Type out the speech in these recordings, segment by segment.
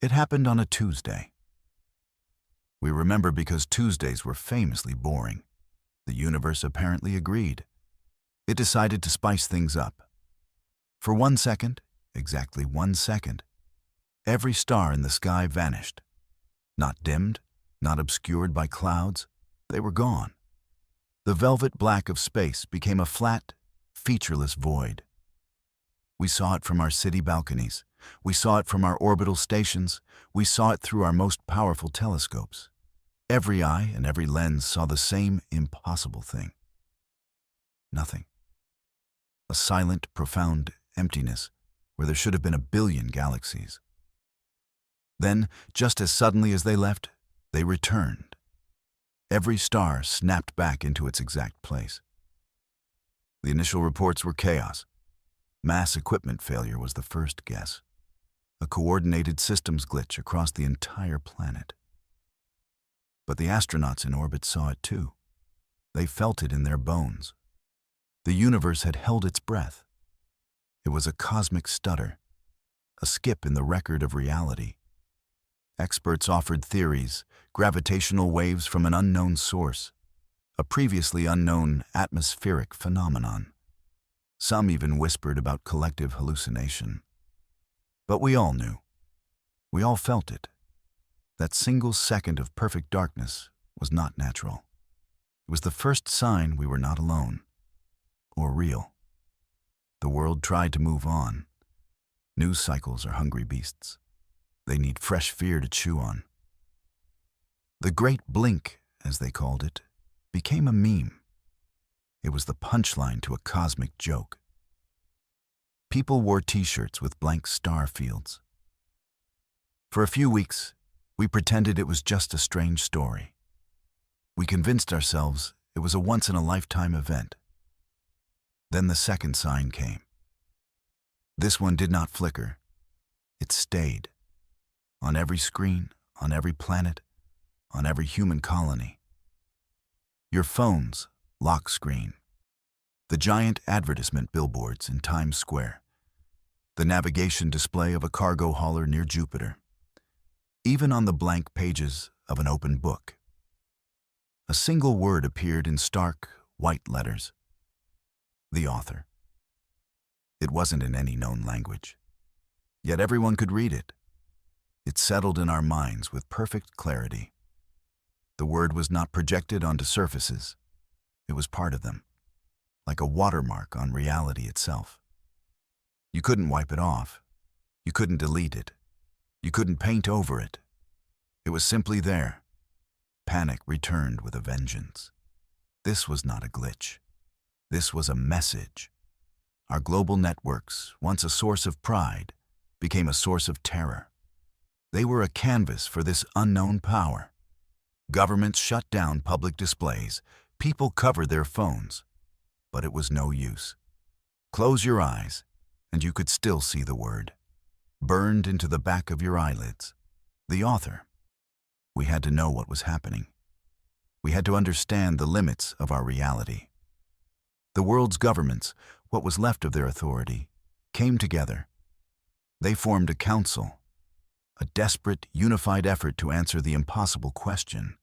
It happened on a Tuesday. We remember because Tuesdays were famously boring. The universe apparently agreed. It decided to spice things up. For 1 second, exactly 1 second, every star in the sky vanished. Not dimmed, not obscured by clouds, they were gone. The velvet black of space became a flat, featureless void. We saw it from our city balconies. We saw it from our orbital stations. We saw it through our most powerful telescopes. Every eye and every lens saw the same impossible thing. Nothing. A silent, profound emptiness where there should have been a billion galaxies. Then, just as suddenly as they left, they returned. Every star snapped back into its exact place. The initial reports were chaos. Mass equipment failure was the first guess. A coordinated systems glitch across the entire planet. But the astronauts in orbit saw it too. They felt it in their bones. The universe had held its breath. It was a cosmic stutter, a skip in the record of reality. Experts offered theories, gravitational waves from an unknown source, a previously unknown atmospheric phenomenon. Some even whispered about collective hallucination. But we all knew. We all felt it. That single second of perfect darkness was not natural. It was the first sign we were not alone, or real. The world tried to move on. News cycles are hungry beasts. They need fresh fear to chew on. The Great Blink, as they called it, became a meme. It was the punchline to a cosmic joke. People wore t-shirts with blank star fields. For a few weeks, we pretended it was just a strange story. We convinced ourselves it was a once-in-a-lifetime event. Then the second sign came. This one did not flicker. It stayed. On every screen, on every planet, on every human colony. Your phone's lock screen. The giant advertisement billboards in Times Square. The navigation display of a cargo hauler near Jupiter. Even on the blank pages of an open book. A single word appeared in stark, white letters. The author. It wasn't in any known language. Yet everyone could read it. It settled in our minds with perfect clarity. The word was not projected onto surfaces. It was part of them, like a watermark on reality itself. You couldn't wipe it off. You couldn't delete it. You couldn't paint over it. It was simply there. Panic returned with a vengeance. This was not a glitch. This was a message. Our global networks, once a source of pride, became a source of terror. They were a canvas for this unknown power. Governments shut down public displays. People covered their phones. But it was no use. Close your eyes, and you could still see the word. Burned into the back of your eyelids. The author. We had to know what was happening. We had to understand the limits of our reality. The world's governments, what was left of their authority, came together. They formed a council, a desperate, unified effort to answer the impossible question: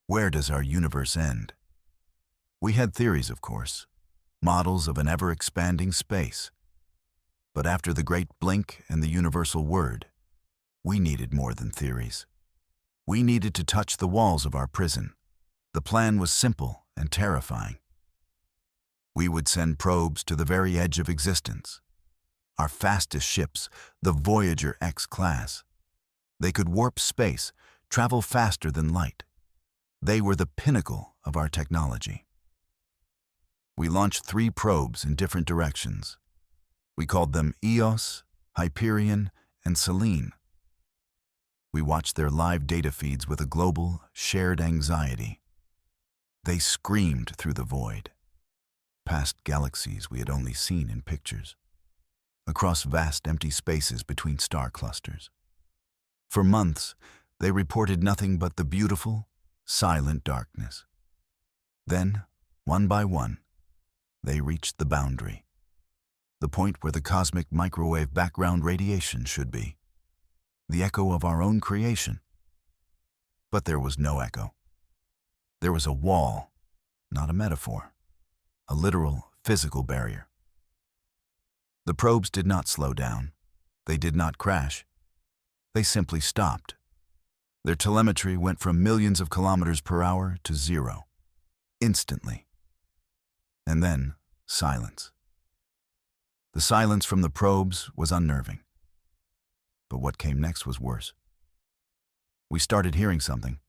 where does our universe end? We had theories, of course, models of an ever-expanding space. But after the Great Blink and the universal word, we needed more than theories. We needed to touch the walls of our prison. The plan was simple and terrifying. We would send probes to the very edge of existence. Our fastest ships, the Voyager X class. They could warp space, travel faster than light. They were the pinnacle of our technology. We launched 3 probes in different directions. We called them Eos, Hyperion, and Selene. We watched their live data feeds with a global, shared anxiety. They screamed through the void, past galaxies we had only seen in pictures, across vast empty spaces between star clusters. For months, they reported nothing but the beautiful, silent darkness. Then, one by one, they reached the boundary, the point where the cosmic microwave background radiation should be. the echo of our own creation. But there was no echo. There was a wall, not a metaphor, a literal, physical barrier. The probes did not slow down. They did not crash. They simply stopped. Their telemetry went from millions of kilometers per hour to zero, instantly. And then, silence. The silence from the probes was unnerving. But what came next was worse. We started hearing something.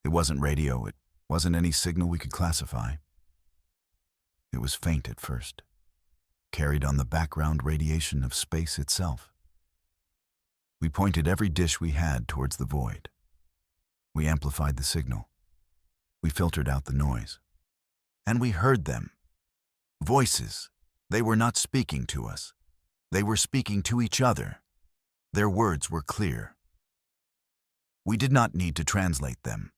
It wasn't radio. It wasn't any signal we could classify. It was faint at first, carried on the background radiation of space itself. We pointed every dish we had towards the void. We amplified the signal. We filtered out the noise. And we heard them. Voices. They were not speaking to us. They were speaking to each other. Their words were clear. We did not need to translate them.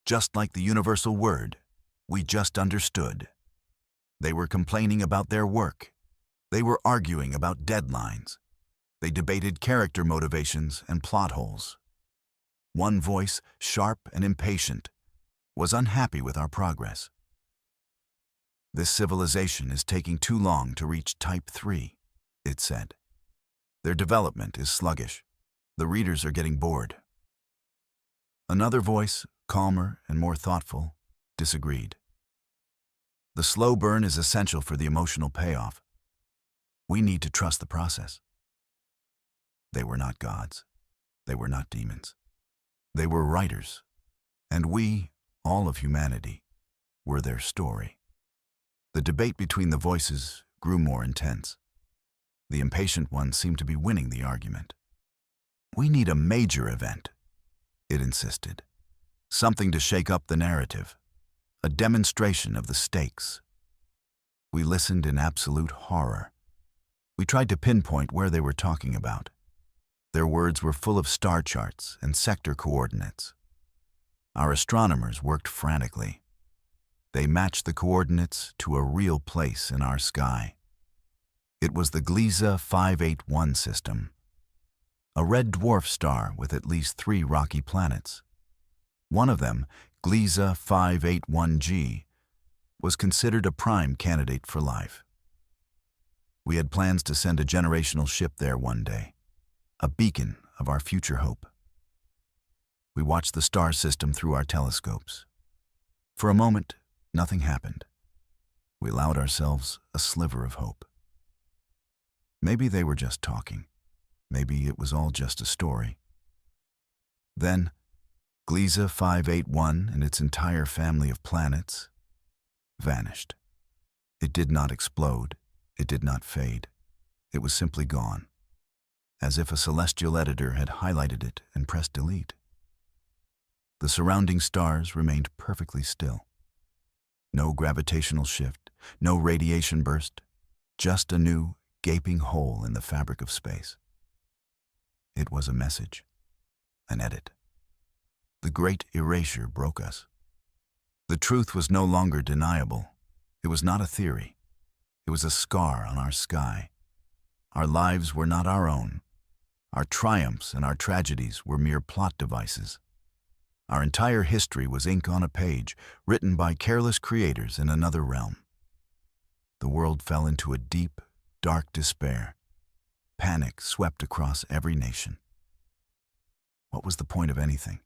Just like the universal word, we just understood. They were complaining about their work. They were arguing about deadlines. They debated character motivations and plot holes. One voice, sharp and impatient, was unhappy with our progress. This civilization is taking too long to reach Type 3, it said. Their development is sluggish. The readers are getting bored. Another voice, calmer and more thoughtful, disagreed. The slow burn is essential for the emotional payoff. We need to trust the process. They were not gods. They were not demons. They were writers. And we, all of humanity, were their story. The debate between the voices grew more intense. The impatient one seemed to be winning the argument. We need a major event, it insisted. Something to shake up the narrative. A demonstration of the stakes. We listened in absolute horror. We tried to pinpoint where they were talking about. Their words were full of star charts and sector coordinates. Our astronomers worked frantically. They matched the coordinates to a real place in our sky. It was the Gliese 581 system, a red dwarf star with at least 3 rocky planets. One of them, Gliese 581g, was considered a prime candidate for life. We had plans to send a generational ship there one day, a beacon of our future hope. We watched the star system through our telescopes. For a moment, nothing happened. We allowed ourselves a sliver of hope. Maybe they were just talking. Maybe it was all just a story. Then, Gliese 581 and its entire family of planets vanished. It did not explode. It did not fade. It was simply gone, as if a celestial editor had highlighted it and pressed delete. The surrounding stars remained perfectly still. No gravitational shift, no radiation burst, just a new, gaping hole in the fabric of space. It was a message, an edit. The great erasure broke us. The truth was no longer deniable. It was not a theory. It was a scar on our sky. Our lives were not our own. Our triumphs and our tragedies were mere plot devices. Our entire history was ink on a page, written by careless creators in another realm. The world fell into a deep, dark despair. Panic swept across every nation. What was the point of anything?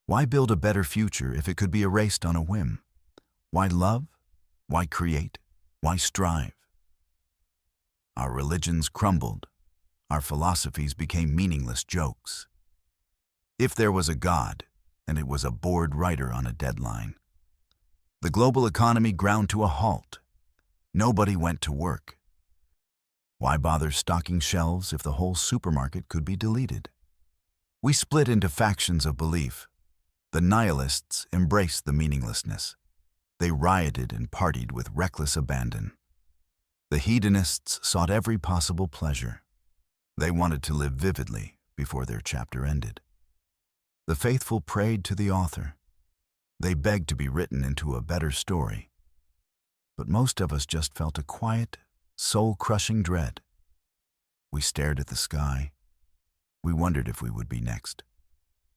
Why build a better future if it could be erased on a whim? Why love? Why create? Why strive? Our religions crumbled. Our philosophies became meaningless jokes. If there was a God, and it was a bored writer on a deadline. The global economy ground to a halt. Nobody went to work. Why bother stocking shelves if the whole supermarket could be deleted? We split into factions of belief. The nihilists embraced the meaninglessness. They rioted and partied with reckless abandon. The hedonists sought every possible pleasure. They wanted to live vividly before their chapter ended. The faithful prayed to the author. They begged to be written into a better story. But most of us just felt a quiet, soul-crushing dread. We stared at the sky. We wondered if we would be next.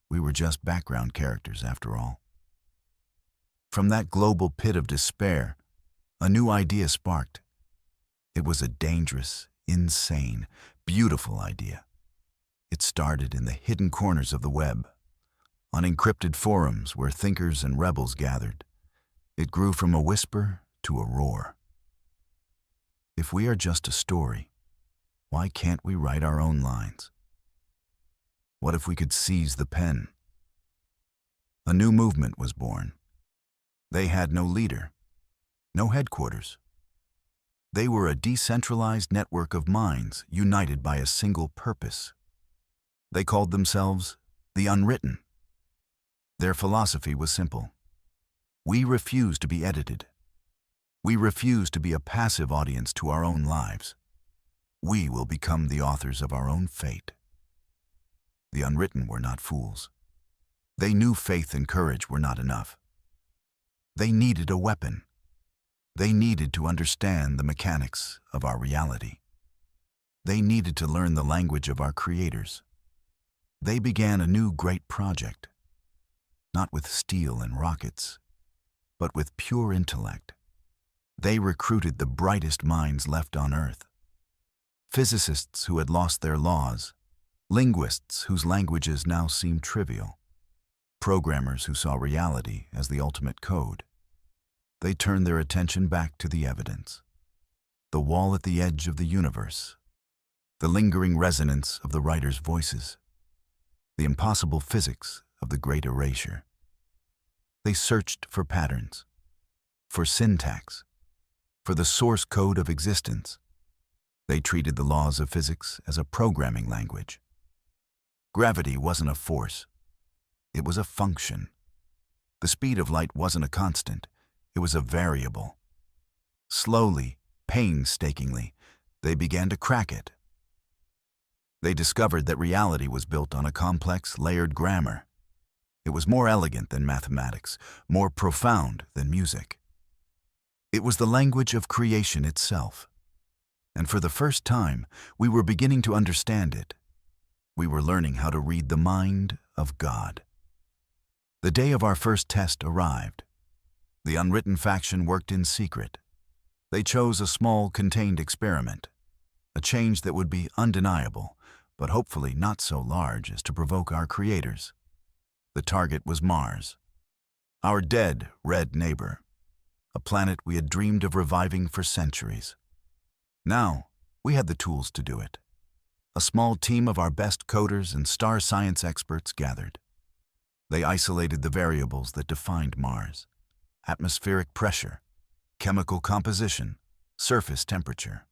We were just background characters after all. From that global pit of despair, a new idea sparked. It was a dangerous, insane, beautiful idea. It started in the hidden corners of the web, on encrypted forums where thinkers and rebels gathered. It grew from a whisper to a roar. If we are just a story, why can't we write our own lines? What if we could seize the pen? A new movement was born. They had no leader, no headquarters. They were a decentralized network of minds united by a single purpose. They called themselves the Unwritten. Their philosophy was simple. We refuse to be edited. We refuse to be a passive audience to our own lives. We will become the authors of our own fate. The Unwritten were not fools. They knew faith and courage were not enough. They needed a weapon. They needed to understand the mechanics of our reality. They needed to learn the language of our creators. They began a new great project, not with steel and rockets, but with pure intellect. They recruited the brightest minds left on Earth. Physicists who had lost their laws, linguists whose languages now seemed trivial, programmers who saw reality as the ultimate code. They turned their attention back to the evidence, the wall at the edge of the universe, the lingering resonance of the writer's voices, the impossible physics of the great erasure. They searched for patterns, for syntax, for the source code of existence. They treated the laws of physics as a programming language. Gravity wasn't a force. It was a function. The speed of light wasn't a constant. It was a variable. Slowly, painstakingly, they began to crack it. They discovered that reality was built on a complex, layered grammar. It was more elegant than mathematics, more profound than music. It was the language of creation itself. And for the first time, we were beginning to understand it. We were learning how to read the mind of God. The day of our first test arrived. The Unwritten faction worked in secret. They chose a small, contained experiment, a change that would be undeniable, but hopefully not so large as to provoke our creators. The target was Mars, our dead red neighbor, a planet we had dreamed of reviving for centuries. Now, we had the tools to do it. A small team of our best coders and star science experts gathered. They isolated the variables that defined Mars: atmospheric pressure, chemical composition, surface temperature.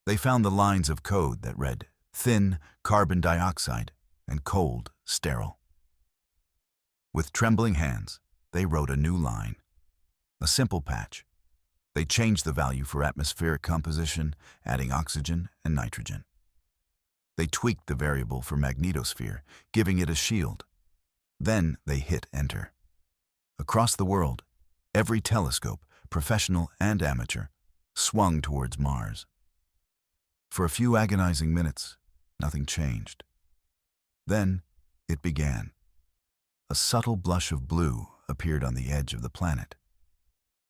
They found the lines of code that read thin carbon dioxide and cold, sterile. With trembling hands, they wrote a new line, a simple patch. They changed the value for atmospheric composition, adding oxygen and nitrogen. They tweaked the variable for magnetosphere, giving it a shield. Then they hit enter. Across the world, every telescope, professional and amateur, swung towards Mars. For a few agonizing minutes, nothing changed. Then it began. A subtle blush of blue appeared on the edge of the planet.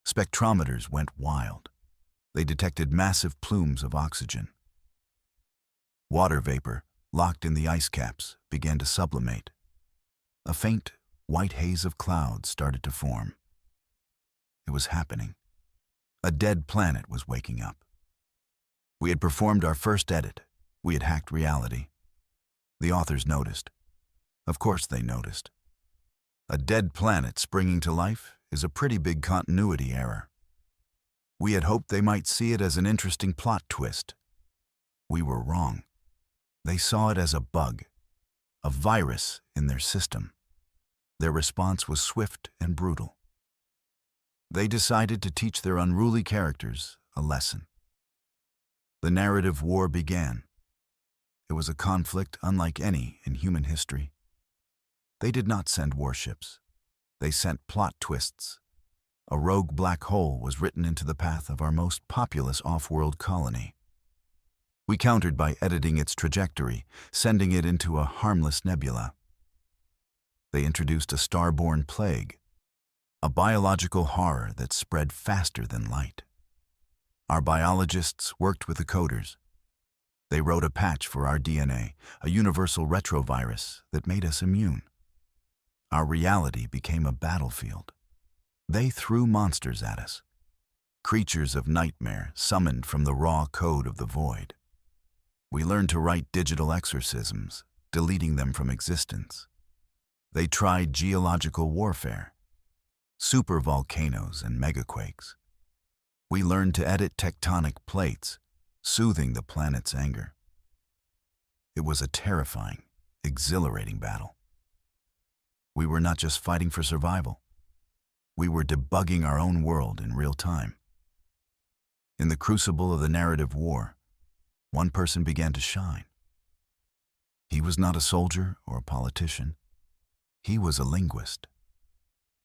Spectrometers went wild. They detected massive plumes of oxygen. Water vapor, locked in the ice caps, began to sublimate. A faint, white haze of clouds started to form. It was happening. A dead planet was waking up. We had performed our first edit. We had hacked reality. The authors noticed. Of course they noticed. A dead planet springing to life is a pretty big continuity error. We had hoped they might see it as an interesting plot twist. We were wrong. They saw it as a bug, a virus in their system. Their response was swift and brutal. They decided to teach their unruly characters a lesson. The narrative war began. It was a conflict unlike any in human history. They did not send warships. They sent plot twists. A rogue black hole was written into the path of our most populous off-world colony. We countered by editing its trajectory, sending it into a harmless nebula. They introduced a star-borne plague, a biological horror that spread faster than light. Our biologists worked with the coders. They wrote a patch for our DNA, a universal retrovirus that made us immune. Our reality became a battlefield. They threw monsters at us, creatures of nightmare summoned from the raw code of the void. We learned to write digital exorcisms, deleting them from existence. They tried geological warfare, supervolcanoes and megaquakes. We learned to edit tectonic plates, soothing the planet's anger. It was a terrifying, exhilarating battle. We were not just fighting for survival. We were debugging our own world in real time. In the crucible of the narrative war, one person began to shine. He was not a soldier or a politician. He was a linguist.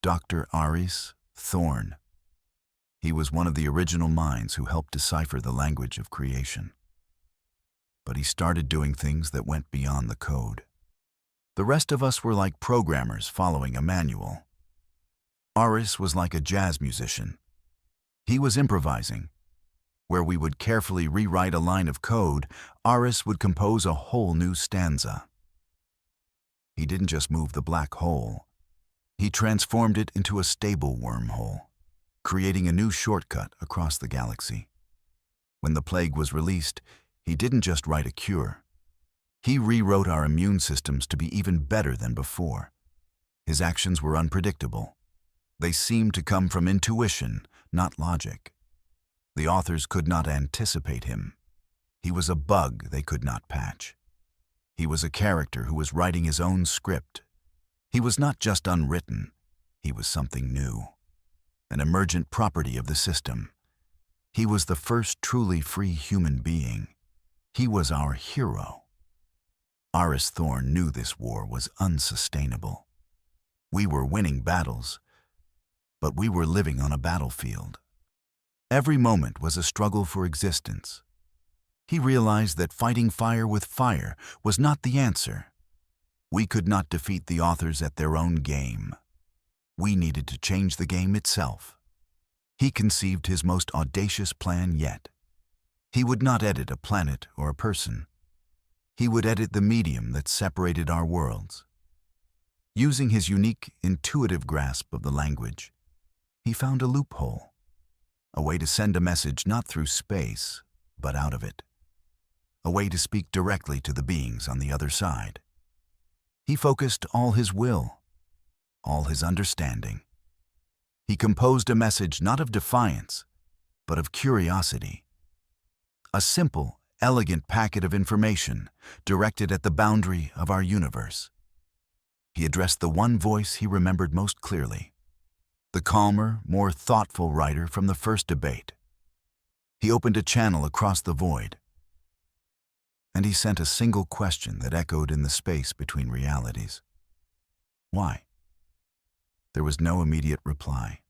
Dr. Aris Thorne. He was one of the original minds who helped decipher the language of creation. But he started doing things that went beyond the code. The rest of us were like programmers following a manual. Aris was like a jazz musician. He was improvising. Where we would carefully rewrite a line of code, Aris would compose a whole new stanza. He didn't just move the black hole. He transformed it into a stable wormhole, creating a new shortcut across the galaxy. When the plague was released, he didn't just write a cure. He rewrote our immune systems to be even better than before. His actions were unpredictable. They seemed to come from intuition, not logic. The authors could not anticipate him. He was a bug they could not patch. He was a character who was writing his own script. He was not just unwritten. He was something new, an emergent property of the system. He was the first truly free human being. He was our hero. Aris Thorne knew this war was unsustainable. We were winning battles, but we were living on a battlefield. Every moment was a struggle for existence. He realized that fighting fire with fire was not the answer. We could not defeat the authors at their own game. We needed to change the game itself. He conceived his most audacious plan yet. He would not edit a planet or a person. He would edit the medium that separated our worlds. Using his unique, intuitive grasp of the language, he found a loophole, a way to send a message not through space, but out of it, a way to speak directly to the beings on the other side. He focused all his will, all his understanding. He composed a message not of defiance, but of curiosity. A simple, elegant packet of information directed at the boundary of our universe. He addressed the one voice he remembered most clearly, the calmer, more thoughtful writer from the first debate. He opened a channel across the void, and he sent a single question that echoed in the space between realities. Why? There was no immediate reply.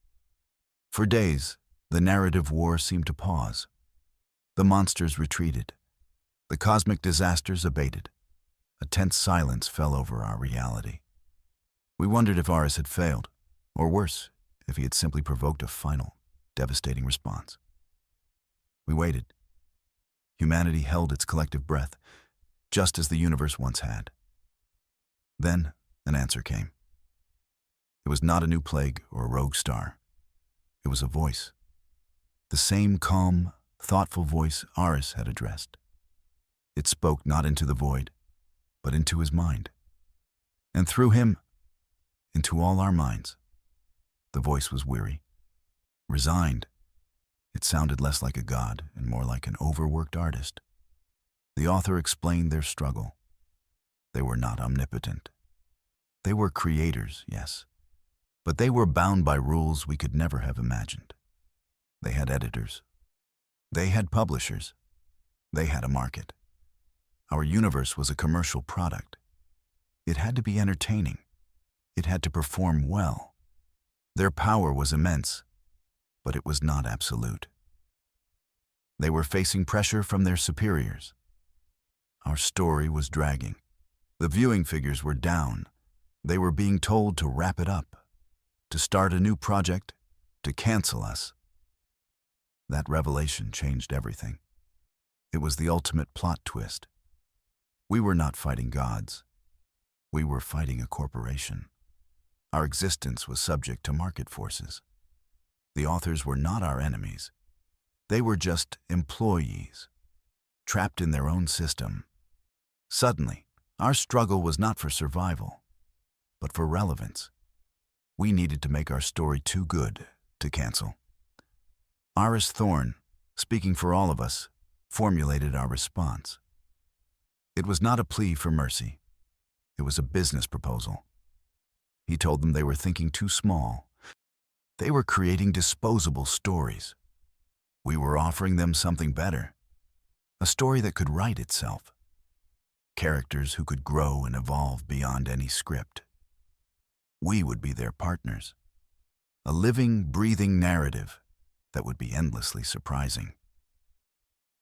For days, the narrative war seemed to pause. The monsters retreated. The cosmic disasters abated. A tense silence fell over our reality. We wondered if Aris had failed, or worse, if he had simply provoked a final, devastating response. We waited. Humanity held its collective breath, just as the universe once had. Then, an answer came. It was not a new plague or a rogue star. It was a voice. The same calm, thoughtful voice Aris had addressed. It spoke not into the void, but into his mind. And through him, into all our minds. The voice was weary, resigned. It sounded less like a god and more like an overworked artist. The author explained their struggle. They were not omnipotent. They were creators, yes, but they were bound by rules we could never have imagined. They had editors. They had publishers. They had a market. Our universe was a commercial product. It had to be entertaining. It had to perform well. Their power was immense, but it was not absolute. They were facing pressure from their superiors. Our story was dragging. The viewing figures were down. They were being told to wrap it up, to start a new project, to cancel us. That revelation changed everything. It was the ultimate plot twist. We were not fighting gods. We were fighting a corporation. Our existence was subject to market forces. The authors were not our enemies. They were just employees, trapped in their own system. Suddenly, our struggle was not for survival, but for relevance. We needed to make our story too good to cancel. Iris Thorne, speaking for all of us, formulated our response. It was not a plea for mercy. It was a business proposal. He told them they were thinking too small. They were creating disposable stories. We were offering them something better, a story that could write itself. Characters who could grow and evolve beyond any script. We would be their partners. A living, breathing narrative that would be endlessly surprising.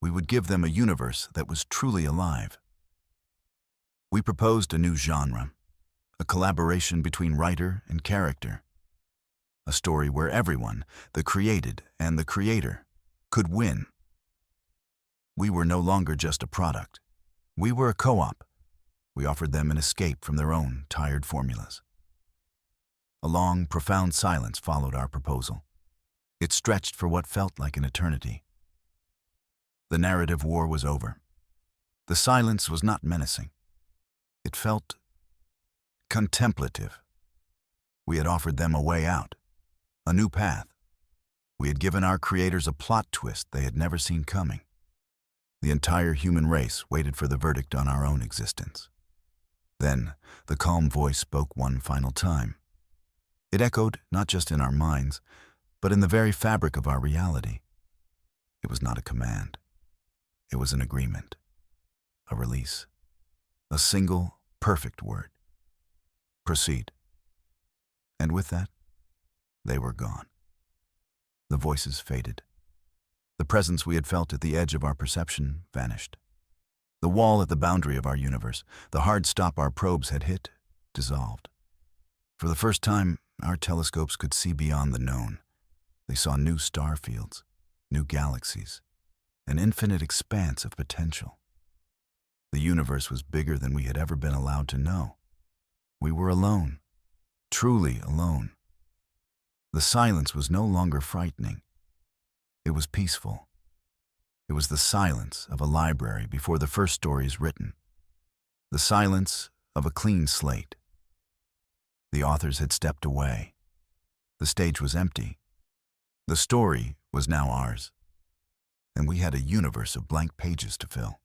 We would give them a universe that was truly alive. We proposed a new genre, a collaboration between writer and character. A story where everyone, the created and the creator, could win. We were no longer just a product. We were a co-op. We offered them an escape from their own tired formulas. A long, profound silence followed our proposal. It stretched for what felt like an eternity. The narrative war was over. The silence was not menacing. It felt contemplative. We had offered them a way out, a new path. We had given our creators a plot twist they had never seen coming. The entire human race waited for the verdict on our own existence. Then, the calm voice spoke one final time. It echoed not just in our minds, but in the very fabric of our reality. It was not a command. It was an agreement, a release, a single, perfect word. Proceed. And with that, they were gone. The voices faded. The presence we had felt at the edge of our perception vanished. The wall at the boundary of our universe, the hard stop our probes had hit, dissolved. For the first time, our telescopes could see beyond the known. They saw new star fields, new galaxies, an infinite expanse of potential. The universe was bigger than we had ever been allowed to know. We were alone, truly alone. The silence was no longer frightening. It was peaceful. It was the silence of a library before the first story is written. The silence of a clean slate. The authors had stepped away. The stage was empty. The story was now ours. And we had a universe of blank pages to fill.